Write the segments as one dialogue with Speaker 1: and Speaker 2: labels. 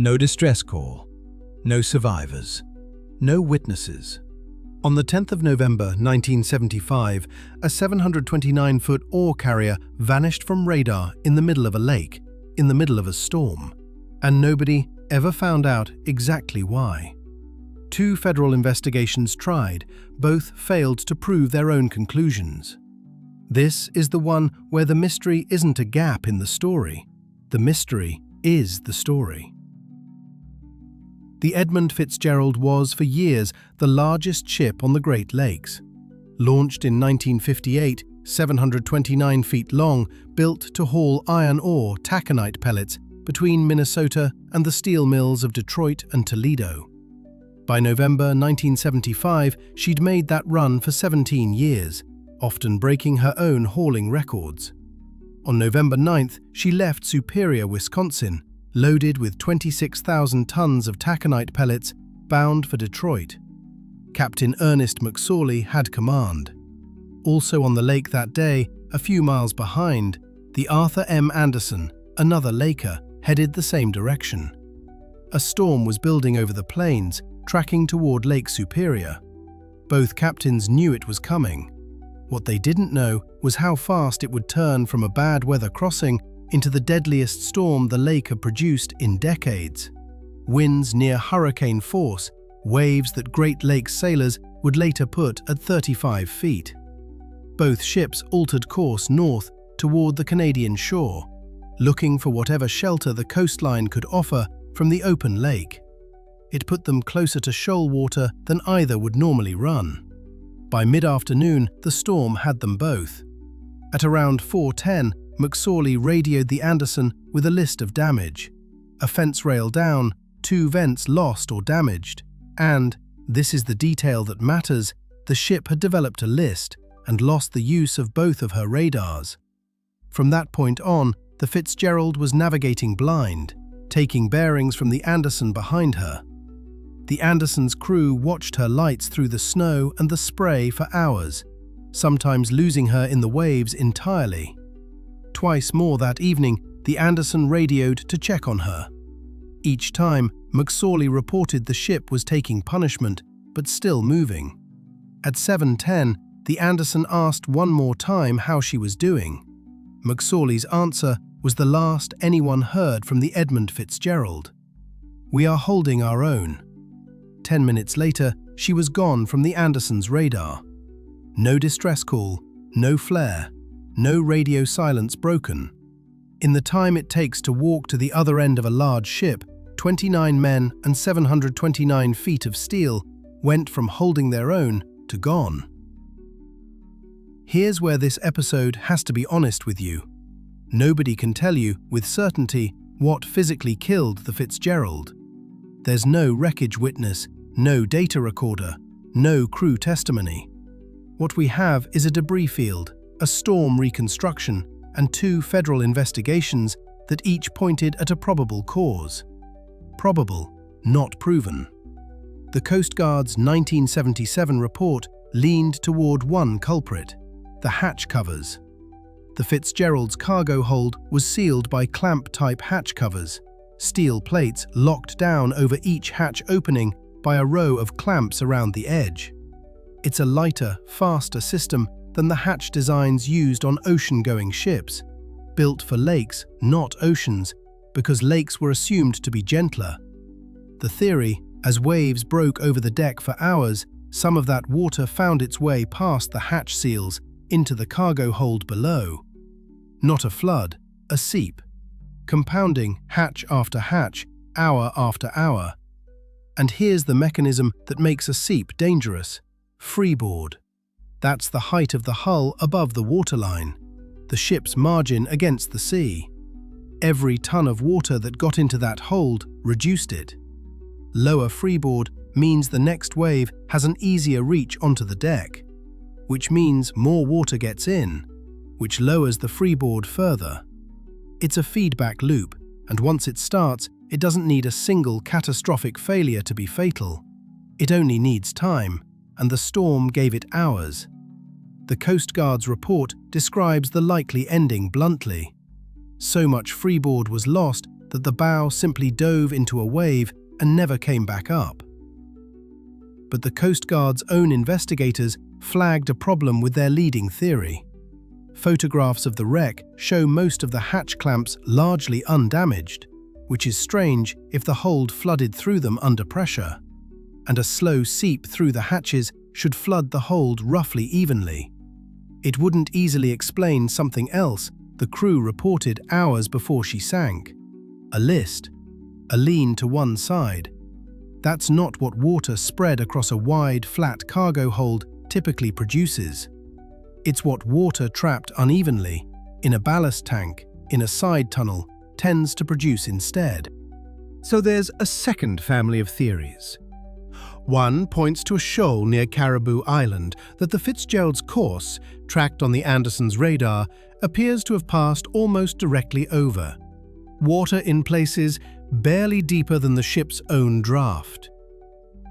Speaker 1: No distress call. No survivors. No witnesses. On the 10th of November 1975, a 729-foot ore carrier vanished from radar in the middle of a lake, in the middle of a storm, and nobody ever found out exactly why. 2 federal investigations tried, both failed to prove their own conclusions. This is the one where the mystery isn't a gap in the story. The mystery is the story. The Edmund Fitzgerald was, for years, the largest ship on the Great Lakes. Launched in 1958, 729 feet long, built to haul iron ore taconite pellets between Minnesota and the steel mills of Detroit and Toledo. By November 1975, she'd made that run for 17 years, often breaking her own hauling records. On November 9th, she left Superior, Wisconsin, loaded with 26,000 tons of taconite pellets, bound for Detroit. Captain Ernest McSorley had command. Also on the lake that day, a few miles behind, the Arthur M. Anderson, another laker, headed the same direction. A storm was building over the plains, tracking toward Lake Superior. Both captains knew it was coming. What they didn't know was how fast it would turn from a bad weather crossing into the deadliest storm the lake had produced in decades. Winds near hurricane force, waves that Great Lakes sailors would later put at 35 feet. Both ships altered course north toward the Canadian shore, looking for whatever shelter the coastline could offer from the open lake. It put them closer to shoal water than either would normally run. By mid-afternoon, the storm had them both. At around 4:10, McSorley radioed the Anderson with a list of damage. A fence rail down, 2 vents lost or damaged, and, this is the detail that matters, the ship had developed a list and lost the use of both of her radars. From that point on, the Fitzgerald was navigating blind, taking bearings from the Anderson behind her. The Anderson's crew watched her lights through the snow and the spray for hours, sometimes losing her in the waves entirely. Twice more that evening, the Anderson radioed to check on her. Each time, McSorley reported the ship was taking punishment, but still moving. At 7:10, the Anderson asked one more time how she was doing. McSorley's answer was the last anyone heard from the Edmund Fitzgerald. "We are holding our own." 10 minutes later, she was gone from the Anderson's radar. No distress call, no flare, no radio silence broken. In the time it takes to walk to the other end of a large ship, 29 men and 729 feet of steel went from holding their own to gone. Here's where this episode has to be honest with you. Nobody can tell you with certainty what physically killed the Fitzgerald. There's no wreckage witness, no data recorder, no crew testimony. What we have is a debris field, a storm reconstruction, and 2 federal investigations that each pointed at a probable cause. Probable, not proven. The Coast Guard's 1977 report leaned toward one culprit: the hatch covers. The Fitzgerald's cargo hold was sealed by clamp-type hatch covers, steel plates locked down over each hatch opening by a row of clamps around the edge. It's a lighter, faster system than the hatch designs used on ocean-going ships, built for lakes, not oceans, because lakes were assumed to be gentler. The theory, as waves broke over the deck for hours, some of that water found its way past the hatch seals into the cargo hold below. Not a flood, a seep, compounding hatch after hatch, hour after hour. And here's the mechanism that makes a seep dangerous: freeboard. That's the height of the hull above the waterline, the ship's margin against the sea. Every ton of water that got into that hold reduced it. Lower freeboard means the next wave has an easier reach onto the deck, which means more water gets in, which lowers the freeboard further. It's a feedback loop, and once it starts, it doesn't need a single catastrophic failure to be fatal. It only needs time, and the storm gave it hours. The Coast Guard's report describes the likely ending bluntly. So much freeboard was lost that the bow simply dove into a wave and never came back up. But the Coast Guard's own investigators flagged a problem with their leading theory. Photographs of the wreck show most of the hatch clamps largely undamaged, which is strange if the hold flooded through them under pressure, and a slow seep through the hatches should flood the hold roughly evenly. It wouldn't easily explain something else the crew reported hours before she sank. A list, a lean to one side. That's not what water spread across a wide, flat cargo hold typically produces. It's what water trapped unevenly, in a ballast tank, in a side tunnel, tends to produce instead. So there's a second family of theories. One points to a shoal near Caribou Island that the Fitzgerald's course, tracked on the Anderson's radar, appears to have passed almost directly over. Water in places barely deeper than the ship's own draft.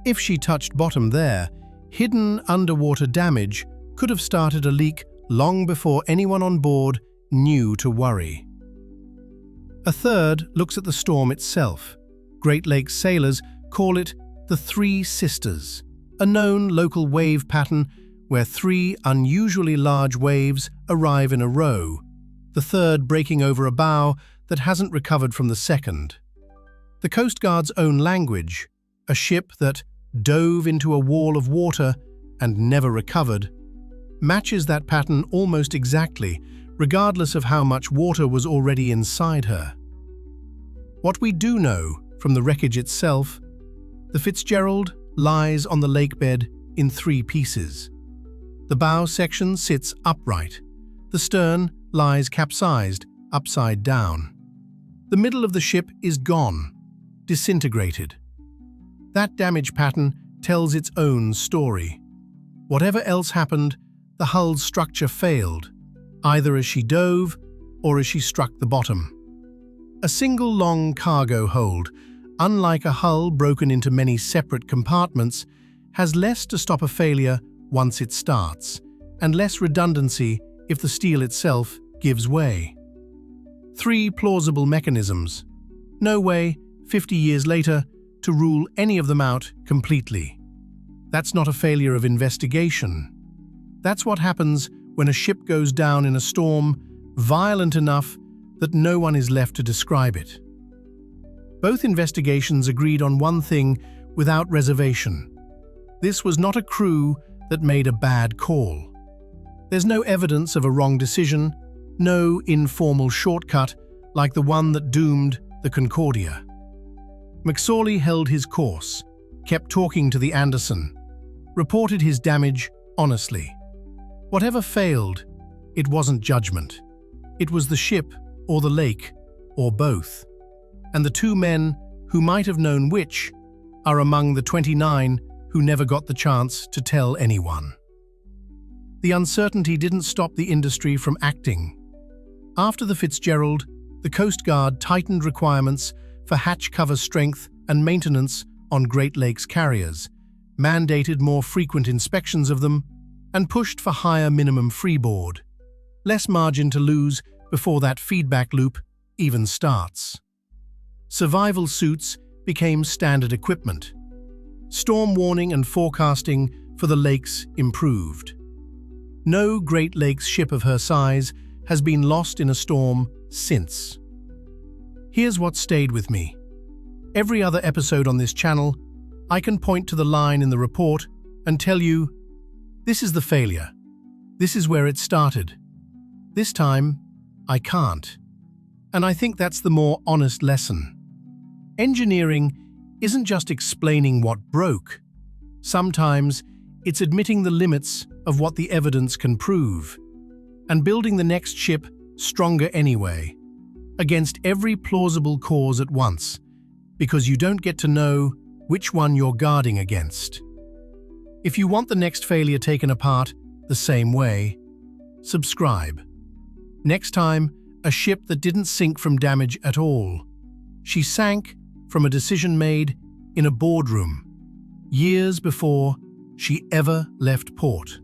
Speaker 1: If she touched bottom there, hidden underwater damage could have started a leak long before anyone on board knew to worry. A third looks at the storm itself. Great Lakes sailors call it the Three Sisters, a known local wave pattern where three unusually large waves arrive in a row, the third breaking over a bow that hasn't recovered from the second. The Coast Guard's own language, a ship that dove into a wall of water and never recovered, matches that pattern almost exactly, regardless of how much water was already inside her. What we do know from the wreckage itself, the Fitzgerald lies on the lakebed in three pieces. The bow section sits upright. The stern lies capsized, upside down. The middle of the ship is gone, disintegrated. That damage pattern tells its own story. Whatever else happened, the hull's structure failed, either as she dove or as she struck the bottom. A single long cargo hold, unlike a hull broken into many separate compartments, has less to stop a failure once it starts, and less redundancy if the steel itself gives way. Three plausible mechanisms. No way, 50 years later, to rule any of them out completely. That's not a failure of investigation. That's what happens when a ship goes down in a storm violent enough that no one is left to describe it. Both investigations agreed on one thing without reservation. This was not a crew that made a bad call. There's no evidence of a wrong decision, no informal shortcut like the one that doomed the Concordia. McSorley held his course, kept talking to the Anderson, reported his damage honestly. Whatever failed, it wasn't judgment. It was the ship or the lake, or both. And the two men who might have known which are among the 29 who never got the chance to tell anyone. The uncertainty didn't stop the industry from acting. After the Fitzgerald, the Coast Guard tightened requirements for hatch cover strength and maintenance on Great Lakes carriers, mandated more frequent inspections of them, and pushed for higher minimum freeboard. Less margin to lose before that feedback loop even starts. Survival suits became standard equipment. Storm warning and forecasting for the lakes improved. No Great Lakes ship of her size has been lost in a storm since. Here's what stayed with me. Every other episode on this channel, I can point to the line in the report and tell you, this is the failure. This is where it started. This time, I can't. And I think that's the more honest lesson. Engineering isn't just explaining what broke. Sometimes it's admitting the limits of what the evidence can prove, and building the next ship stronger anyway, against every plausible cause at once, because you don't get to know which one you're guarding against. If you want the next failure taken apart the same way, subscribe. Next time, a ship that didn't sink from damage at all. She sank from a decision made in a boardroom, years before she ever left port.